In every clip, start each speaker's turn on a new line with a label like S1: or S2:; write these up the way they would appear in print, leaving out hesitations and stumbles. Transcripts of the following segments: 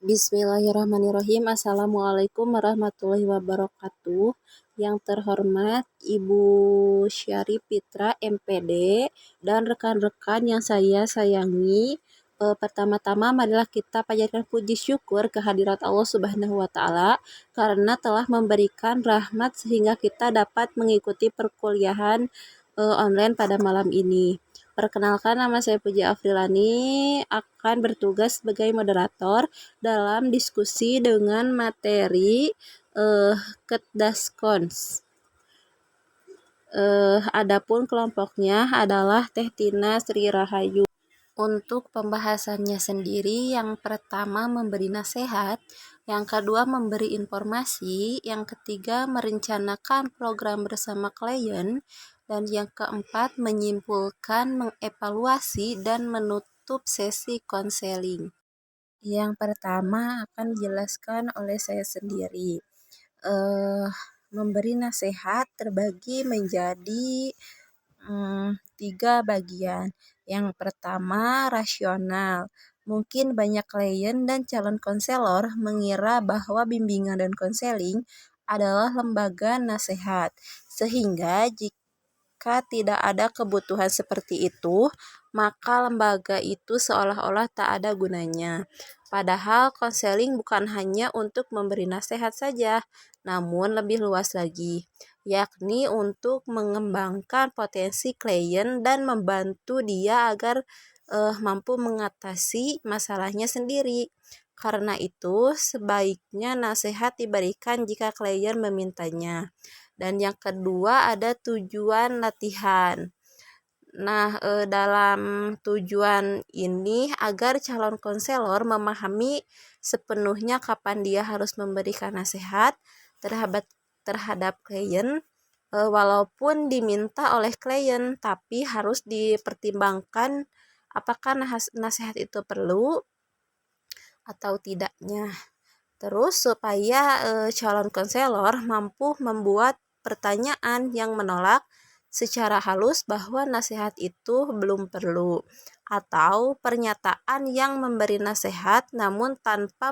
S1: Bismillahirrahmanirrahim. Assalamualaikum warahmatullahi wabarakatuh. Yang terhormat Ibu Syari Fitra MPD dan rekan-rekan yang saya sayangi. Pertama-tama marilah kita panjatkan puji syukur kehadirat Allah Subhanahu wa taala karena telah memberikan rahmat sehingga kita dapat mengikuti perkuliahan online pada malam ini. Perkenalkan, nama saya Puji Afrilani, akan bertugas sebagai moderator dalam diskusi dengan materi Ketdaskons. Adapun kelompoknya adalah Teh Tina Sri Rahayu. Untuk pembahasannya sendiri, yang pertama memberi nasihat, yang kedua memberi informasi, yang ketiga merencanakan program bersama klien, dan yang keempat menyimpulkan, mengevaluasi, dan menutup sesi konseling. Yang pertama akan dijelaskan oleh saya sendiri. Memberi nasihat terbagi menjadi 3 bagian. Yang pertama, rasional. Mungkin banyak klien dan calon konselor mengira bahwa bimbingan dan konseling adalah lembaga nasihat, sehingga jika tidak ada kebutuhan seperti itu, maka lembaga itu seolah-olah tak ada gunanya. Padahal konseling bukan hanya untuk memberi nasihat saja, namun lebih luas lagi, yakni untuk mengembangkan potensi klien dan membantu dia agar mampu mengatasi masalahnya sendiri. Karena itu, sebaiknya nasihat diberikan jika klien memintanya. Dan yang kedua ada tujuan latihan. Nah, dalam tujuan ini agar calon konselor memahami sepenuhnya kapan dia harus memberikan nasihat terhadap klien, walaupun diminta oleh klien, tapi harus dipertimbangkan apakah nasihat itu perlu atau tidaknya. Terus supaya calon konselor mampu membuat pertanyaan yang menolak secara halus bahwa nasihat itu belum perlu, atau pernyataan yang memberi nasihat namun tanpa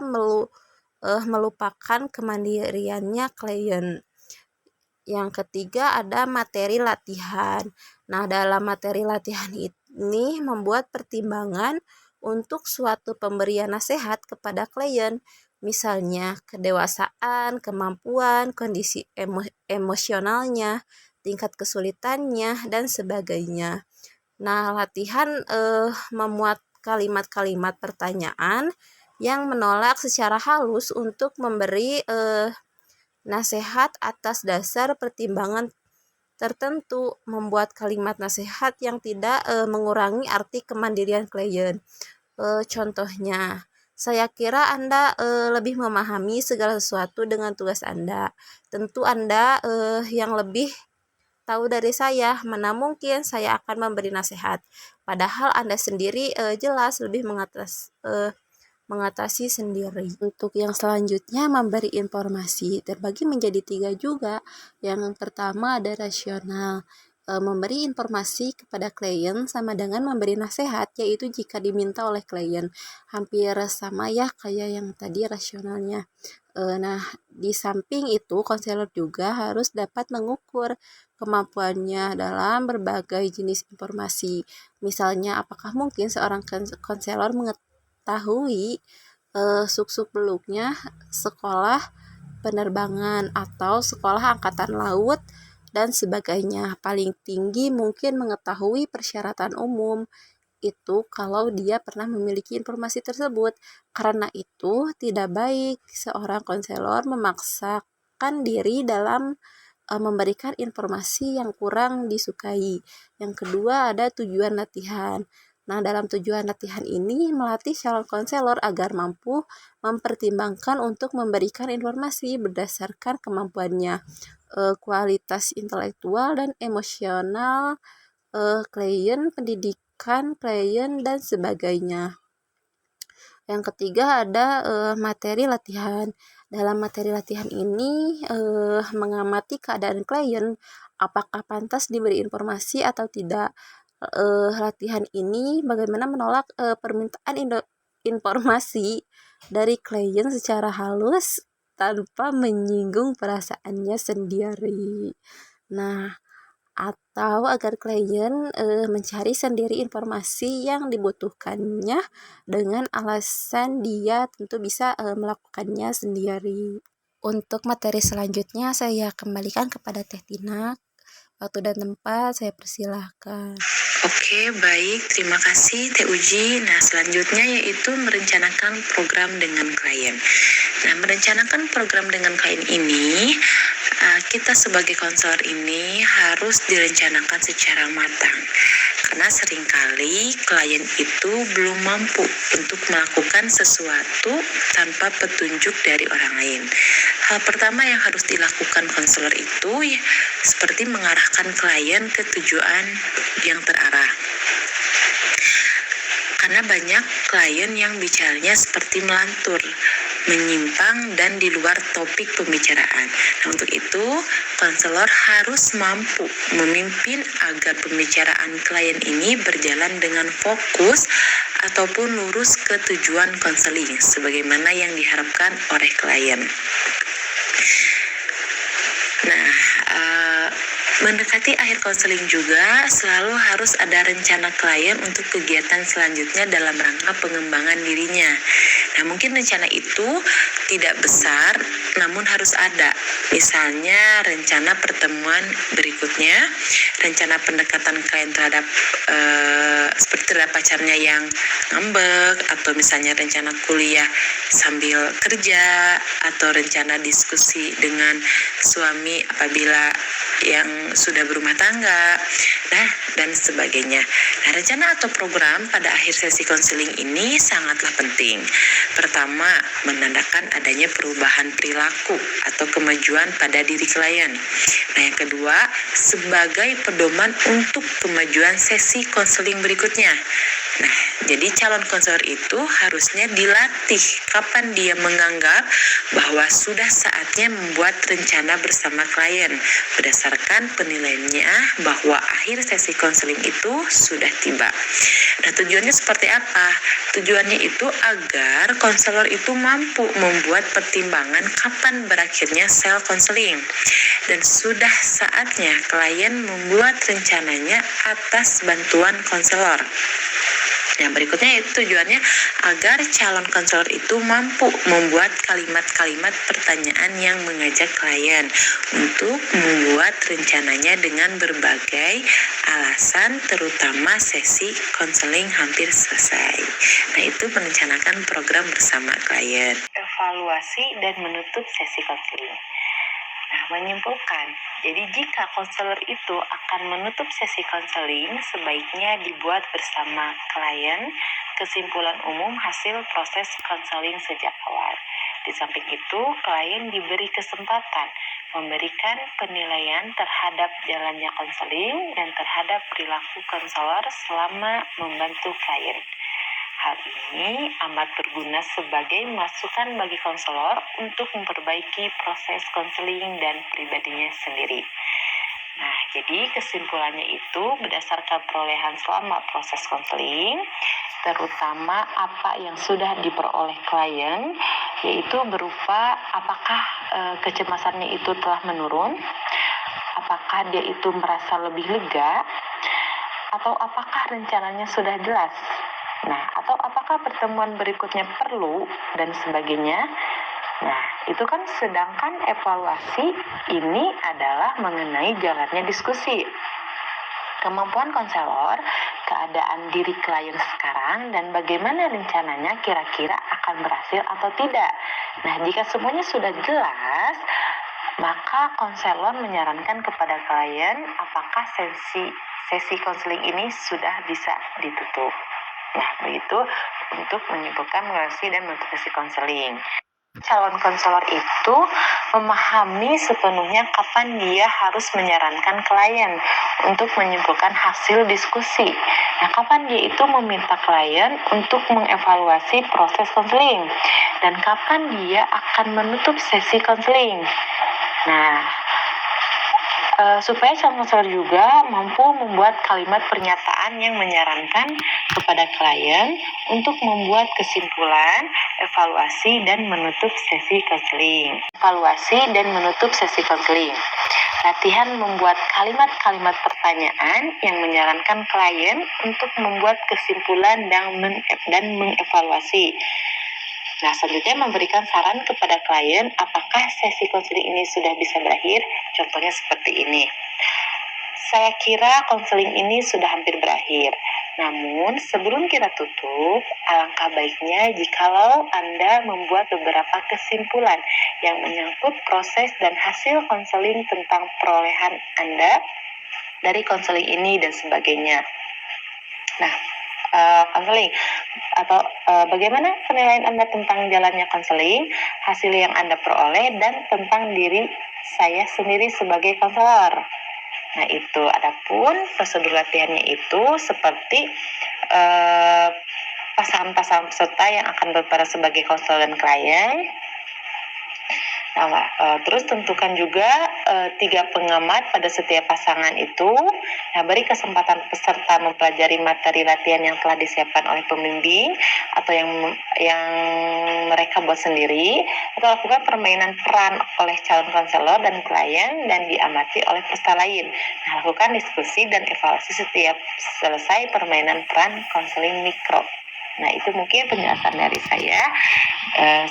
S1: melupakan kemandiriannya klien. Yang ketiga ada materi latihan. Nah, dalam materi latihan ini membuat pertimbangan untuk suatu pemberian nasihat kepada klien, misalnya kedewasaan, kemampuan, kondisi emosionalnya, tingkat kesulitannya, dan sebagainya. Nah, latihan memuat kalimat-kalimat pertanyaan yang menolak secara halus untuk memberi nasihat atas dasar pertimbangan tertentu, membuat kalimat nasihat yang tidak mengurangi arti kemandirian klien. Contohnya, saya kira Anda lebih memahami segala sesuatu dengan tugas Anda. Tentu Anda yang lebih tahu dari saya, mana mungkin saya akan memberi nasihat. Padahal Anda sendiri jelas lebih mengatasi sendiri. Untuk yang selanjutnya memberi informasi terbagi menjadi 3 juga. Yang pertama ada rasional. Memberi informasi kepada klien sama dengan memberi nasihat, yaitu jika diminta oleh klien. Hampir sama ya kayak yang tadi rasionalnya. Nah, di samping itu konselor juga harus dapat mengukur kemampuannya dalam berbagai jenis informasi. Misalnya, apakah mungkin seorang konselor mengetahui suk-suk beluknya sekolah penerbangan atau sekolah angkatan laut dan sebagainya. Paling tinggi mungkin mengetahui persyaratan umum. Itu kalau dia pernah memiliki informasi tersebut. Karena itu tidak baik seorang konselor memaksakan diri dalam memberikan informasi yang kurang disukai. Yang kedua ada tujuan latihan. Nah, dalam tujuan latihan ini melatih calon konselor agar mampu mempertimbangkan untuk memberikan informasi berdasarkan kemampuannya, kualitas intelektual dan emosional klien, pendidikan klien, dan sebagainya. Yang ketiga ada materi latihan. Dalam materi latihan ini mengamati keadaan klien, apakah pantas diberi informasi atau tidak. Latihan ini bagaimana menolak permintaan informasi dari klien secara halus tanpa menyinggung perasaannya sendiri. Nah, atau agar klien mencari sendiri informasi yang dibutuhkannya dengan alasan dia tentu bisa melakukannya sendiri. Untuk materi selanjutnya saya kembalikan kepada Teh Tina. Waktu dan tempat saya persilahkan.
S2: Oke, baik. Terima kasih Teh Uji. Nah, selanjutnya yaitu merencanakan program dengan klien. Nah, merencanakan program dengan klien ini, kita sebagai konselor ini harus direncanakan secara matang. Karena seringkali klien itu belum mampu untuk melakukan sesuatu tanpa petunjuk dari orang lain. Hal pertama yang harus dilakukan konselor itu ya, seperti mengarahkan klien ke tujuan yang terarah. Karena banyak klien yang bicaranya seperti melantur, menyimpang, dan di luar topik pembicaraan. Nah, untuk itu, konselor harus mampu memimpin agar pembicaraan klien ini berjalan dengan fokus ataupun lurus ke tujuan konseling, sebagaimana yang diharapkan oleh klien. Nah, mendekati akhir konseling juga selalu harus ada rencana klien untuk kegiatan selanjutnya dalam rangka pengembangan dirinya. Nah, mungkin rencana itu tidak besar, namun harus ada. Misalnya rencana pertemuan berikutnya, rencana pendekatan klien terhadap seperti terhadap pacarnya yang ngambek, atau misalnya rencana kuliah sambil kerja, atau rencana diskusi dengan suami apabila yang sudah berumah tangga, dan sebagainya. Nah, rencana atau program pada akhir sesi konseling ini sangatlah penting. Pertama, menandakan adanya perubahan perilaku atau kemajuan pada diri klien. Nah, yang kedua, sebagai pedoman untuk kemajuan sesi konseling berikutnya. Nah, jadi calon konselor itu harusnya dilatih kapan dia menganggap bahwa sudah saatnya membuat rencana bersama klien berdasarkan penilaiannya bahwa akhir sesi konseling itu sudah tiba. Nah, tujuannya seperti apa? Tujuannya itu agar konselor itu mampu membuat pertimbangan kapan berakhirnya sel konseling, dan sudah saatnya klien membuat rencananya atas bantuan konselor. Nah, berikutnya itu tujuannya agar calon konselor itu mampu membuat kalimat-kalimat pertanyaan yang mengajak klien untuk membuat rencananya dengan berbagai alasan, terutama sesi konseling hampir selesai. Nah, itu merencanakan program bersama klien. Evaluasi dan menutup sesi konseling. Nah, menyimpulkan, jadi jika konselor itu akan menutup sesi konseling, sebaiknya dibuat bersama klien kesimpulan umum hasil proses konseling sejak awal. Di samping itu, klien diberi kesempatan memberikan penilaian terhadap jalannya konseling dan terhadap perilaku konselor selama membantu klien. Hal ini amat berguna sebagai masukan bagi konselor untuk memperbaiki proses konseling dan pribadinya sendiri. Nah, jadi kesimpulannya itu berdasarkan perolehan selama proses konseling, terutama apa yang sudah diperoleh klien, yaitu berupa apakah kecemasannya itu telah menurun, apakah dia itu merasa lebih lega, atau apakah rencananya sudah jelas. Nah, atau apakah pertemuan berikutnya perlu, dan sebagainya. Nah, itu kan sedangkan evaluasi ini adalah mengenai jalannya diskusi. Kemampuan konselor, keadaan diri klien sekarang, dan bagaimana rencananya kira-kira akan berhasil atau tidak. Nah, jika semuanya sudah jelas, maka konselor menyarankan kepada klien apakah sesi konseling ini sudah bisa ditutup. Nah, begitu untuk menyimpulkan mengatasi dan menutup sesi konseling. Calon konselor itu memahami sepenuhnya kapan dia harus menyarankan klien untuk menyimpulkan hasil diskusi. Nah, kapan dia itu meminta klien untuk mengevaluasi proses konseling, dan kapan dia akan menutup sesi konseling. Nah, supaya calon konselor juga mampu membuat kalimat pernyataan yang menyarankan kepada klien untuk membuat kesimpulan, evaluasi, dan menutup sesi konseling. Latihan membuat kalimat-kalimat pertanyaan yang menyarankan klien untuk membuat kesimpulan dan mengevaluasi. Nah, selanjutnya memberikan saran kepada klien apakah sesi konseling ini sudah bisa berakhir. Contohnya seperti ini. Saya kira konseling ini sudah hampir berakhir. Namun, sebelum kita tutup, alangkah baiknya jikalau Anda membuat beberapa kesimpulan yang menyangkut proses dan hasil konseling tentang perolehan Anda dari konseling ini dan sebagainya. Nah, konseling atau bagaimana penilaian Anda tentang jalannya konseling, hasil yang Anda peroleh, dan tentang diri saya sendiri sebagai konselor. Nah, itu adapun prosedur latihannya itu seperti pasangan-pasangan peserta yang akan berperan sebagai konselor dan klien. Nah, terus tentukan juga 3 pengamat pada setiap pasangan itu. Nah, beri kesempatan peserta mempelajari materi latihan yang telah disiapkan oleh pembimbing atau yang mereka buat sendiri, atau lakukan permainan peran oleh calon konselor dan klien dan diamati oleh peserta lain. Nah, lakukan diskusi dan evaluasi setiap selesai permainan peran konseling mikro. Nah, itu mungkin penjelasan dari saya.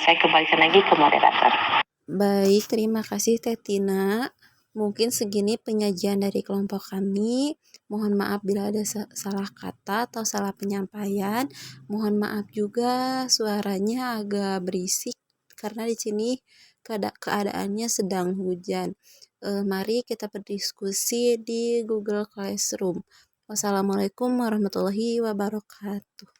S2: Saya kembalikan lagi ke moderator.
S1: Baik, terima kasih Teh Tina. Mungkin segini penyajian dari kelompok kami. Mohon maaf bila ada salah kata atau salah penyampaian. Mohon maaf juga suaranya agak berisik karena di sini keadaannya sedang hujan. Mari kita berdiskusi di Google Classroom. Wassalamualaikum warahmatullahi wabarakatuh.